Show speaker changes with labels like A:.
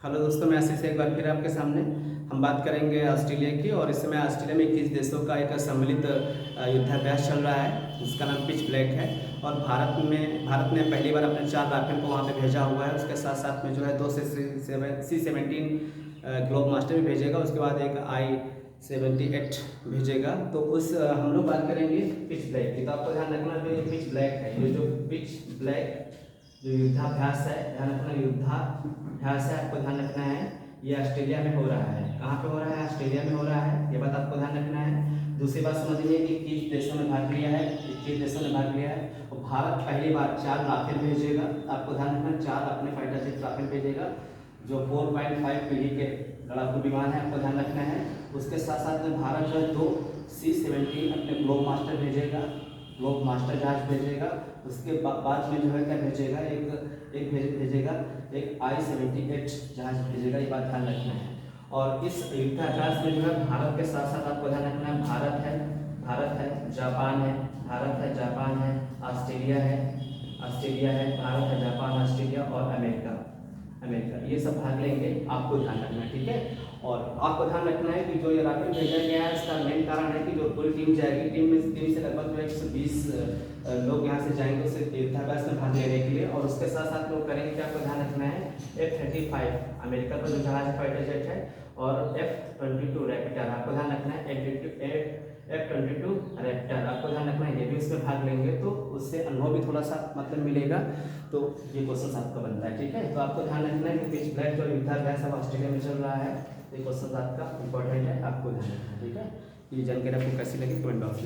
A: Hello दोस्तों, मैं आशीष एक बार फिर आपके सामने हम बात करेंगे ऑस्ट्रेलिया की। और इस समय ऑस्ट्रेलिया में 21 देशों का एक सम्मिलित युद्धाभ्यास चल रहा है जिसका नाम पिच ब्लैक है। और भारत ने पहली बार अपने 4 राफेल को वहाँ पे भेजा हुआ है। उसके साथ साथ में जो है 2 से C-17 ग्लोब मास्टर भी भेजेगा। उसके बाद एक I-78 भेजेगा। तो उस हम लोग बात करेंगे पिच ब्लैक की। तो आपको ध्यान रखना जो ये पिच ब्लैक है, ये जो पिच ब्लैक जो युद्धाभ्यास है, ध्यान रखना युद्धाभ्यास है, आपको ध्यान रखना है। ये ऑस्ट्रेलिया में हो रहा है। कहाँ पे हो रहा है? ऑस्ट्रेलिया में हो रहा है। ये बात आपको ध्यान रखना है। दूसरी बात समझिए कि 21 देशों ने भाग लिया है। 21 देशों ने भाग लिया है और भारत पहली बार 4 राफेल भेजेगा। आपको ध्यान रखना 4 अपने फाइटर जेट राफेल भेजेगा जो 4.5 पीढ़ी के लड़ाकू विमान है, आपको ध्यान रखना है। उसके साथ साथ में भारत जो है 2 C-17 अपने ग्लोब मास्टर भेजेगा, ग्लोब मास्टर जहाज भेजेगा। उसके बाद में जो है क्या भेजेगा, भेजेगा एक I-78 जहाज भेजेगा। ये बात ध्यान रखना है। और इस युद्धाभ्यास में जो है भारत के साथ साथ आपको ध्यान रखना है भारत है, जापान है, ऑस्ट्रेलिया है, भारत है, जापान, ऑस्ट्रेलिया और अमेरिका ये सब भाग लेंगे। आपको ध्यान रखना है, ठीक है। और आपको ध्यान रखना है कि जो ये राफेल भेजा गया है इसका मेन कारण है कि जो पूरी टीम जाएगी, टीम से लगभग 120 लोग यहाँ से जाएंगे उस युद्धाभ्यास में भाग लेने के लिए। और उसके साथ साथ लोग करेंगे कि आपको ध्यान रखना है F-35 अमेरिका का जो जहाज फाइटर जेट है और F-22 रैप्टर, आपको ध्यान रखना है F-22 रैप्टर, आपको ध्यान रखना है। ये भी उसमें भाग लेंगे तो उससे अनुभव भी थोड़ा सा मतलब मिलेगा। तो ये क्वेश्चन आपका बनता है, ठीक है। तो आपको ध्यान रखना है कि पिच ब्लैक जो युद्धाभ्यास अब ऑस्ट्रेलिया में चल रहा है, ये क्वेश्चन आपका इंपॉर्टेंट है, आपको ध्यान रखना है, ठीक है। ये जानकारी आपको कैसी लगी कमेंट बॉक्स में